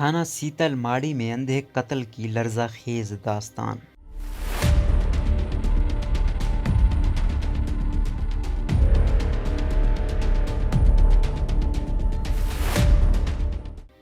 تھانہ سیتل ماڑی میں اندھے قتل کی لرزہ خیز داستان۔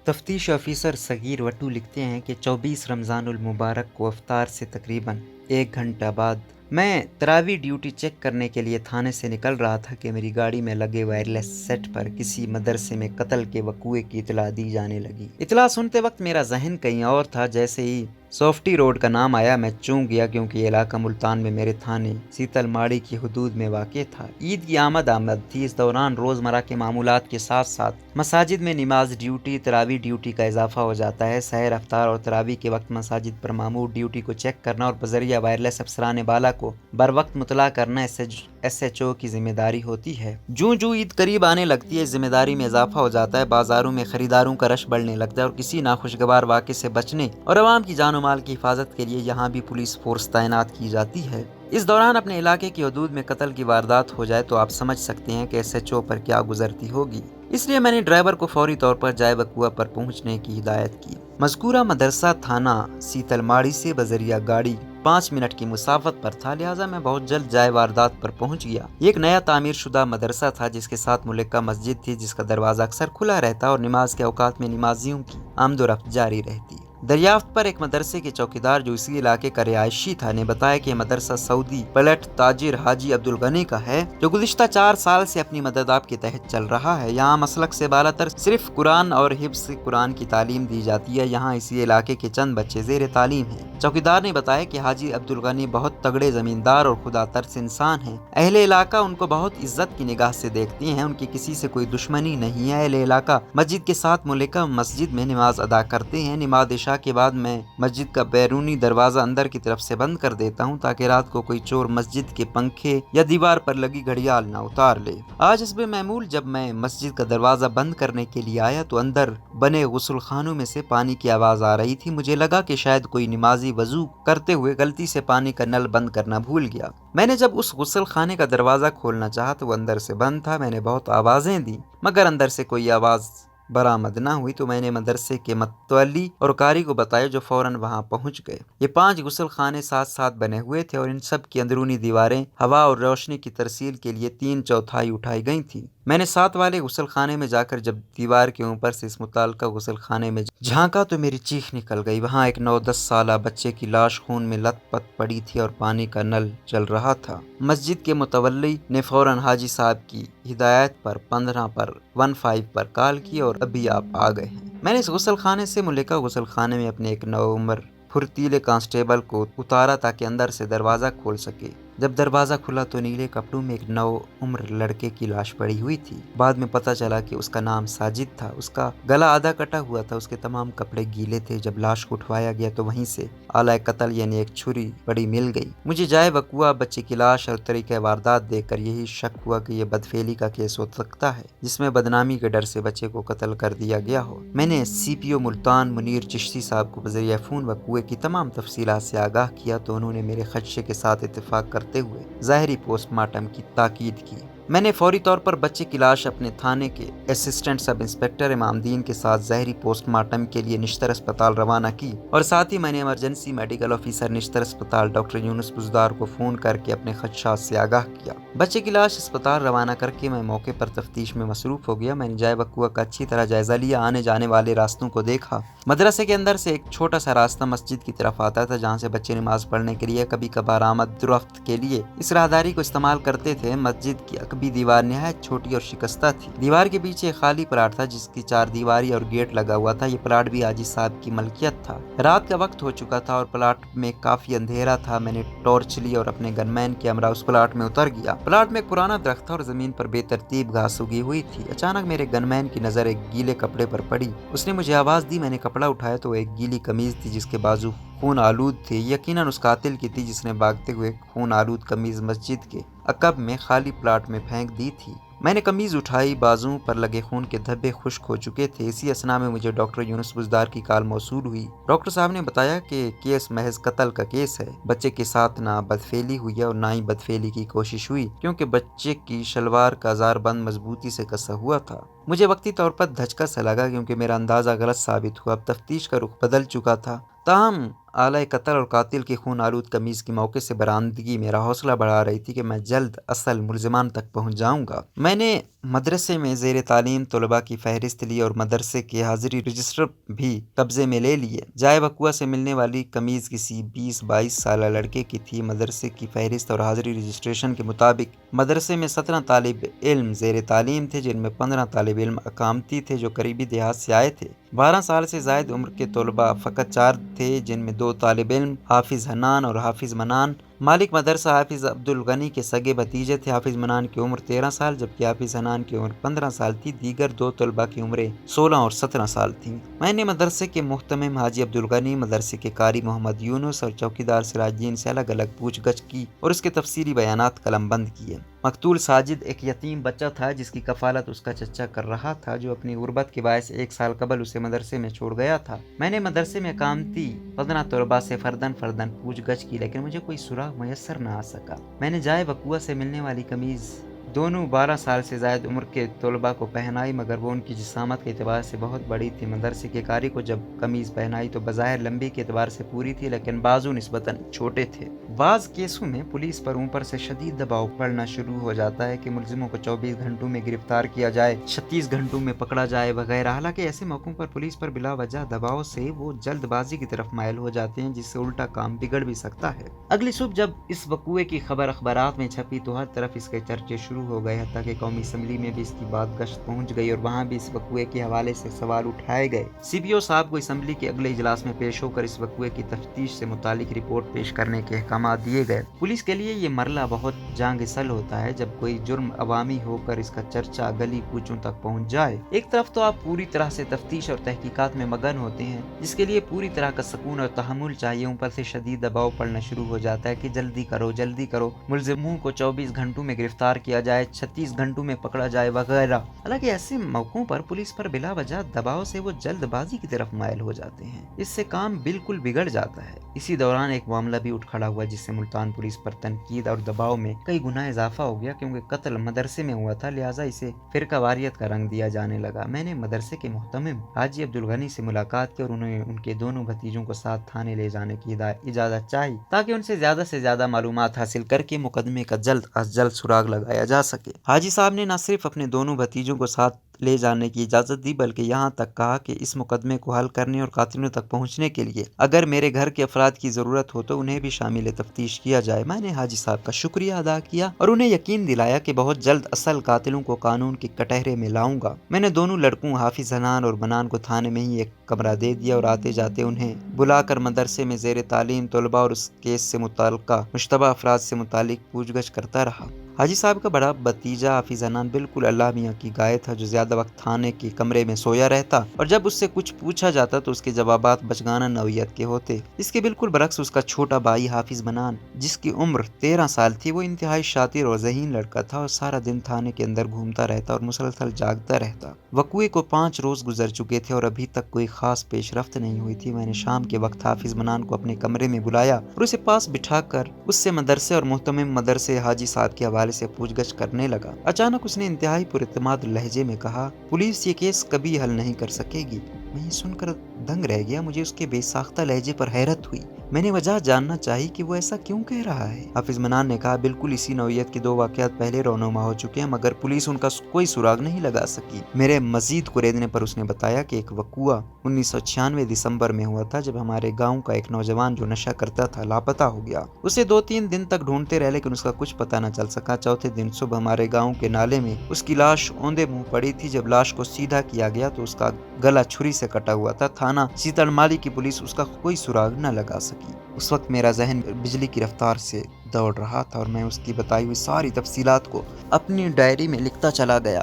تفتیش آفیسر صغیر وٹو لکھتے ہیں کہ 24 رمضان المبارک کو افطار سے تقریباً 1 گھنٹہ بعد میں تراویح ڈیوٹی چیک کرنے کے لیے تھانے سے نکل رہا تھا کہ میری گاڑی میں لگے وائرلیس سیٹ پر کسی مدرسے میں قتل کے وقوع کی اطلاع دی جانے لگی۔ اطلاع سنتے وقت میرا ذہن کہیں اور تھا۔ جیسے ہی سوفٹی روڈ کا نام آیا میں چونک گیا، کیونکہ یہ علاقہ ملتان میں میرے تھانے سیتل ماڑی کی حدود میں واقع تھا۔ عید کی آمد تھی۔ اس دوران روزمرہ کے معمولات کے ساتھ ساتھ مساجد میں نماز ڈیوٹی، تراویح ڈیوٹی کا اضافہ ہو جاتا ہے۔ سحر، افطار اور تراویح کے وقت مساجد پر معمول ڈیوٹی کو چیک کرنا اور بذریعہ وائرلیس افسران بالا کو بروقت مطلع کرنا ایس ایچ او کی ذمہ داری ہوتی ہے۔ جوں عید قریب آنے لگتی ہے، اس ذمہ داری میں اضافہ ہو جاتا ہے۔ بازاروں میں خریداروں کا رش بڑھنے لگتا ہے اور کسی ناخوشگوار واقعے سے بچنے اور عوام کی جان و مال کی حفاظت کے لیے یہاں بھی پولیس فورس تعینات کی جاتی ہے۔ اس دوران اپنے علاقے کی حدود میں قتل کی واردات ہو جائے تو آپ سمجھ سکتے ہیں کہ ایس ایچ او پر کیا گزرتی ہوگی۔ اس لیے میں نے ڈرائیور کو فوری طور پر جائے وقوع پر پہنچنے کی ہدایت کی۔ مذکورہ مدرسہ تھانہ سیتل ماڑی سے بذریعہ گاڑی 5 منٹ کی مسافت پر تھا، لہٰذا میں بہت جلد جائے واردات پر پہنچ گیا۔ یہ ایک نیا تعمیر شدہ مدرسہ تھا جس کے ساتھ ملکہ مسجد تھی، جس کا دروازہ اکثر کھلا رہتا اور نماز کے اوقات میں نمازیوں کی آمد و رفت جاری رہتی۔ دریافت پر ایک مدرسے کے چوکیدار جو اسی علاقے کا رہائشی تھا نے بتایا کہ یہ مدرسہ سعودی پلٹ تاجر حاجی عبدالغنی کا ہے، جو گزشتہ 4 سال سے اپنی مددآب کے تحت چل رہا ہے۔ یہاں مسلک سے بالا تر صرف قرآن اور حفظ قرآن کی تعلیم دی جاتی ہے۔ یہاں اسی علاقے کے چند بچے زیر تعلیم ہیں۔ چوکیدار نے بتایا کہ حاجی عبدالغنی بہت تگڑے زمیندار اور خدا ترس انسان ہیں۔ اہل علاقہ ان کو بہت عزت کی نگاہ سے دیکھتے ہیں، ان کی کسی سے کوئی دشمنی نہیں ہے۔ اہل علاقہ مسجد کے ساتھ ملکہ مسجد میں نماز ادا کرتے ہیں۔ نماز عشاء کے بعد میں مسجد کا بیرونی دروازہ اندر کی طرف سے بند کر دیتا ہوں تاکہ رات کو کوئی چور مسجد کے پنکھے یا دیوار پر لگی گھڑیال نہ اتار لے۔ آج حسب معمول جب میں مسجد کا دروازہ بند کرنے کے لیے آیا تو اندر بنے غسل خانوں میں سے پانی کی آواز آ رہی تھی۔ مجھے لگا کہ شاید کوئی نمازی وضو کرتے ہوئے غلطی سے پانی کا نل بند کرنا بھول گیا۔ میں نے جب اس غسل خانے کا دروازہ کھولنا چاہا تو وہ اندر سے بند تھا۔ میں نے بہت آوازیں دیں مگر اندر سے کوئی آواز برآمد نہ ہوئی تو میں نے مدرسے کے متولی اور قاری کو بتایا، جو فوراً وہاں پہنچ گئے۔ یہ 5 غسل خانے ساتھ ساتھ بنے ہوئے تھے اور ان سب کی اندرونی دیواریں ہوا اور روشنی کی ترسیل کے لیے 3/4 اٹھائی گئی تھیں۔ میں نے ساتھ والے غسل خانے میں جا کر جب دیوار کے اوپر سے اس متعلقہ غسل خانے میں جھانکا تو میری چیخ نکل گئی۔ وہاں ایک 9-10 سالہ بچے کی لاش خون میں لت پت پڑی تھی اور پانی کا نل چل رہا تھا۔ مسجد کے متولی نے فوراً حاجی صاحب کی ہدایت پر 15 پر 15 پر کال کی اور ابھی آپ آ گئے ہیں۔ میں نے اس غسل خانے سے ملکہ غسل خانے میں اپنے ایک نوعمر پھرتیلے کانسٹیبل کو اتارا تاکہ اندر سے دروازہ کھول سکے۔ جب دروازہ کھلا تو نیلے کپڑوں میں ایک نوعمر لڑکے کی لاش پڑی ہوئی تھی۔ بعد میں پتہ چلا کہ اس کا نام ساجد تھا۔ اس کا گلا آدھا کٹا ہوا تھا، اس کے تمام کپڑے گیلے تھے۔ جب لاش کو اٹھوایا گیا تو وہیں سے آلہ قتل یعنی ایک چھری پڑی مل گئی۔ مجھے جائے وقوع بچے کی لاش اور طریقہ واردات دیکھ کر یہی شک ہوا کہ یہ بدفعلی کا کیس ہو سکتا ہے جس میں بدنامی کے ڈر سے بچے کو قتل کر دیا گیا ہو۔ میں نے سی پی او ملتان منیر چشتی صاحب کو بذریعہ فون وقوع کی تمام تفصیلات سے آگاہ کیا تو انہوں نے میرے خدشے کے ساتھ اتفاق کرتے ہوئے ظاہری پوسٹ مارٹم کی تاکید کی۔ میں نے فوری طور پر بچے کی لاش اپنے تھانے کے اسسٹنٹ سب انسپکٹر امام دین کے ساتھ ظاہری پوسٹ مارٹم کے لیے نشتر اسپتال روانہ کی اور ساتھ ہی میں نے ایمرجنسی میڈیکل آفیسر نشتر اسپتال ڈاکٹر یونس بزدار کو فون کر کے اپنے خدشات سے آگاہ کیا۔ بچے کی لاش اسپتال روانہ کر کے میں موقع پر تفتیش میں مصروف ہو گیا۔ میں نے جائے وقوع کا اچھی طرح جائزہ لیا، آنے جانے والے راستوں کو دیکھا۔ مدرسے کے اندر سے ایک چھوٹا سا راستہ مسجد کی طرف آتا تھا جہاں سے بچے نماز پڑھنے کے لیے کبھی کبھار آمد رفت کے لیے اس راہداری کو استعمال کرتے تھے۔ مسجد کی عقبی دیوار نہایت چھوٹی اور شکستہ تھی۔ دیوار کے پیچھے ایک خالی پلاٹ تھا جس کی 4 دیواری اور گیٹ لگا ہوا تھا۔ یہ پلاٹ بھی حاجی صاحب کی ملکیت تھا۔ رات کا وقت ہو چکا تھا اور پلاٹ میں کافی اندھیرا تھا۔ میں نے ٹارچ لی اور اپنے گن مین کے ہمراہ اس پلاٹ میں اتر گیا۔ پلاٹ میں ایک پرانا درخت تھا اور زمین پر بے ترتیب گھاس اگی ہوئی تھی۔ اچانک میرے گن مین کی نظر ایک گیلے کپڑے پر پڑی۔ اس نے مجھے آواز دی۔ میں نے کپڑا اٹھایا تو ایک گیلی قمیض تھی جس کے بازو خون آلود تھے۔ یقیناً اس قاتل کی تھی جس نے بھاگتے ہوئے خون آلود قمیض مسجد کے عقب میں خالی پلاٹ میں پھینک دی تھی۔ میں نے قمیض اٹھائی، بازوؤں پر لگے خون کے دھبے خشک ہو چکے تھے۔ اسی اثنا میں مجھے ڈاکٹر یونس بزدار کی کال موصول ہوئی۔ ڈاکٹر صاحب نے بتایا کہ کیس محض قتل کا کیس ہے۔ بچے کے ساتھ نہ بدفعلی ہوئی ہے اور نہ ہی بدفعلی کی کوشش ہوئی، کیونکہ بچے کی شلوار کا زار بند مضبوطی سے کسا ہوا تھا۔ مجھے وقتی طور پر دھچکا سا لگا، کیونکہ میرا اندازہ غلط ثابت ہوا۔ اب تفتیش کا رخ بدل چکا تھا۔ تاہم آلہ قتل اور قاتل کی خون آلود قمیض کی موقع سے برآمدگی میرا حوصلہ بڑھا رہی تھی کہ میں جلد اصل ملزمان تک پہنچ جاؤں گا۔ میں نے مدرسے میں زیر تعلیم طلباء کی فہرست لی اور مدرسے کے حاضری رجسٹر بھی قبضے میں لے لیے۔ جائے وقوع سے ملنے والی قمیض کسی 20-22 سالہ لڑکے کی تھی۔ مدرسے کی فہرست اور حاضری رجسٹریشن کے مطابق مدرسے میں 17 طالب علم زیر تعلیم تھے، جن میں 15 طالب علم اقامتی تھے جو قریبی دیہات سے آئے تھے۔ 12 سال سے زائد عمر کے طلباء فقط 4 تھے، جن میں 2 طالب علم حافظ حنان اور حافظ منان۔ مالک مدرسہ حافظ عبدالغنی کے سگے بھتیجے تھے۔ حافظ منان کی عمر 13 سال جبکہ حافظ حنان کی عمر 15 سال تھی۔ دیگر 2 طلباء کی عمریں 16 اور 17 سال تھیں۔ میں نے مدرسے کے محتمم حاجی عبدالغنی، مدرسے کے قاری محمد یونس اور چوکیدار سراج الدین سے الگ الگ پوچھ گچھ کی اور اس کے تفصیلی بیانات قلم بند کیے۔ مقتول ساجد ایک یتیم بچہ تھا جس کی کفالت اس کا چچا کر رہا تھا، جو اپنی غربت کے باعث 1 سال قبل اسے مدرسے میں چھوڑ گیا تھا۔ میں نے مدرسے میں اقامتی 15 طلباء سے فرداً پوچھ گچھ کی، لیکن مجھے کوئی سراغ میسر نہ آ سکا۔ میں نے جائے وقوع سے ملنے والی قمیض دونوں 12 سال سے زائد عمر کے طلباء کو پہنائی، مگر وہ ان کی جسامت کے اعتبار سے بہت بڑی تھی۔ مدرسے کے قاری کو جب قمیض پہنائی تو بظاہر لمبی کے اعتبار سے پوری تھی، لیکن بازو نسبتاً چھوٹے تھے۔ بعض کیسوں میں پولیس پر اوپر سے شدید دباؤ پڑنا شروع ہو جاتا ہے کہ ملزموں کو 24 گھنٹوں میں گرفتار کیا جائے، 36 گھنٹوں میں پکڑا جائے وغیرہ۔ حالانکہ ایسے موقعوں پر پولیس پر بلا وجہ دباؤ سے وہ جلد بازی کی طرف مائل ہو جاتے ہیں، جس سے الٹا کام بگڑ بھی سکتا ہے۔ اگلی صبح جب اس وقوعے کی خبر اخبارات میں چھپی تو ہر طرف اس کے چرچے شروع ہو گئے، حتیٰ کہ قومی اسمبلی میں بھی اس کی بات گشت پہنچ گئی اور وہاں بھی اس وقوعے کے حوالے سے سوال اٹھائے گئے۔ سی پی او صاحب کو اسمبلی کے اگلے اجلاس میں پیش ہو کر اس وقوعے کی تفتیش سے متعلق رپورٹ پیش کرنے کے احکامات دیے گئے۔ پولیس کے لیے یہ مرحلہ بہت جان گسل ہوتا ہے جب کوئی جرم عوامی ہو کر اس کا چرچا گلی کوچوں تک پہنچ جائے۔ ایک طرف تو آپ پوری طرح سے تفتیش اور تحقیقات میں مگن ہوتے ہیں، جس کے لیے پوری طرح کا سکون اور تحمل چاہیے، اوپر سے شدید دباؤ پڑنا شروع ہو جاتا ہے کہ جلدی کرو، ملزموں کو 24 گھنٹوں میں گرفتار کیا جائے، 36 گھنٹوں میں پکڑا جائے وغیرہ۔ حالانکہ ایسے موقعوں پر پولیس پر بلا وجہ دباؤ سے وہ جلد بازی کی طرف مائل ہو جاتے ہیں، اس سے کام بالکل بگڑ جاتا ہے۔ اسی دوران ایک معاملہ بھی اٹھ کھڑا ہوا جس سے ملتان پولیس پر تنقید اور دباؤ میں کئی گنا اضافہ ہو گیا، کیونکہ قتل مدرسے میں ہوا تھا، لہٰذا اسے فرقہ واریت کا رنگ دیا جانے لگا۔ میں نے مدرسے کے محتمم حاجی عبدالغنی سے ملاقات کی اور انہیں ان کے دونوں بھتیجوں کو ساتھ تھانے لے جانے کی اجازت چاہی، تاکہ ان سے زیادہ معلومات حاصل کر کے مقدمے کا جلد از جلد سراغ لگایا جا سکے۔ حاجی صاحب نے نہ صرف اپنے دونوں بھتیجوں کو ساتھ لے جانے کی اجازت دی، بلکہ یہاں تک کہا کہ اس مقدمے کو حل کرنے اور قاتلوں تک پہنچنے کے لیے اگر میرے گھر کے افراد کی ضرورت ہو تو انہیں بھی شامل تفتیش کیا جائے۔ میں نے حاجی صاحب کا شکریہ ادا کیا اور انہیں یقین دلایا کہ بہت جلد اصل قاتلوں کو قانون کے کٹہرے میں لاؤں گا۔ میں نے دونوں لڑکوں حافظ حنان اور منان کو تھانے میں ہی ایک کمرہ دے دیا اور آتے جاتے انہیں بلا کر مدرسے میں زیر تعلیم طلباء اور اس کیس سے متعلقہ مشتبہ افراد سے متعلق پوچھ گچھ کرتا رہا۔ حاجی صاحب کا بڑا بھتیجا حافظ حنان بالکل اللہ میاں کی گائے تھا، جو زیادہ وقت تھانے کے کمرے میں سویا رہتا اور جب اس سے کچھ پوچھا جاتا تو اس کے جوابات بچگانہ نوعیت کے ہوتے۔ اس کے بالکل برعکس اس کا چھوٹا بھائی حافظ منان، جس کی عمر 13 سال تھی، وہ انتہائی شاطر اور ذہین لڑکا تھا اور سارا دن تھانے کے اندر گھومتا رہتا اور مسلسل جاگتا رہتا۔ وقوعے کو 5 روز گزر چکے تھے اور ابھی تک کوئی خاص پیش رفت نہیں ہوئی تھی۔ میں نے شام کے وقت حافظ منان کو اپنے کمرے میں بلایا اور اسے پاس بٹھا کر اس سے مدرسے اور محتمم مدرسے حاجی صاحب کے حوالے سے پوچھ گچھ کرنے لگا۔ اچانک اس نے انتہائی پراعتماد لہجے میں کہا، پولیس یہ کیس کبھی حل نہیں کر سکے گی۔ میں یہ سن کر دنگ رہ گیا، مجھے اس کے بے ساختہ لہجے پر حیرت ہوئی۔ میں نے وجہ جاننا چاہی کہ وہ ایسا کیوں کہہ رہا ہے۔ حافظ منان نے کہا، بالکل اسی نوعیت کے 2 واقعات پہلے رونما ہو چکے ہیں، مگر پولیس ان کا کوئی سراغ نہیں لگا سکی۔ میرے مزید کوریدنے پر اس نے بتایا کہ ایک وقوعہ 1996 دسمبر میں ہوا تھا، جب ہمارے گاؤں کا ایک نوجوان جو نشہ کرتا تھا لاپتہ ہو گیا۔ اسے 2-3 دن تک ڈھونڈتے رہے لیکن اس کا کچھ پتہ نہ چل سکا۔ چوتھے دن صبح ہمارے گاؤں کے نالے میں اس کی لاش اوندے منہ پڑی تھی۔ جب لاش کو سیدھا کیا گیا تو اس کا گلا چھری سے کٹا ہوا تھا۔ تھانہ سیتڑ مالی کی پولیس اس کا کوئی سراغ نہ لگا سکی۔ اس وقت میرا ذہن بجلی کی رفتار سے دوڑ رہا تھا اور میں اس کی بتائی ہوئی ساری تفصیلات کو اپنی ڈائری میں لکھتا چلا گیا۔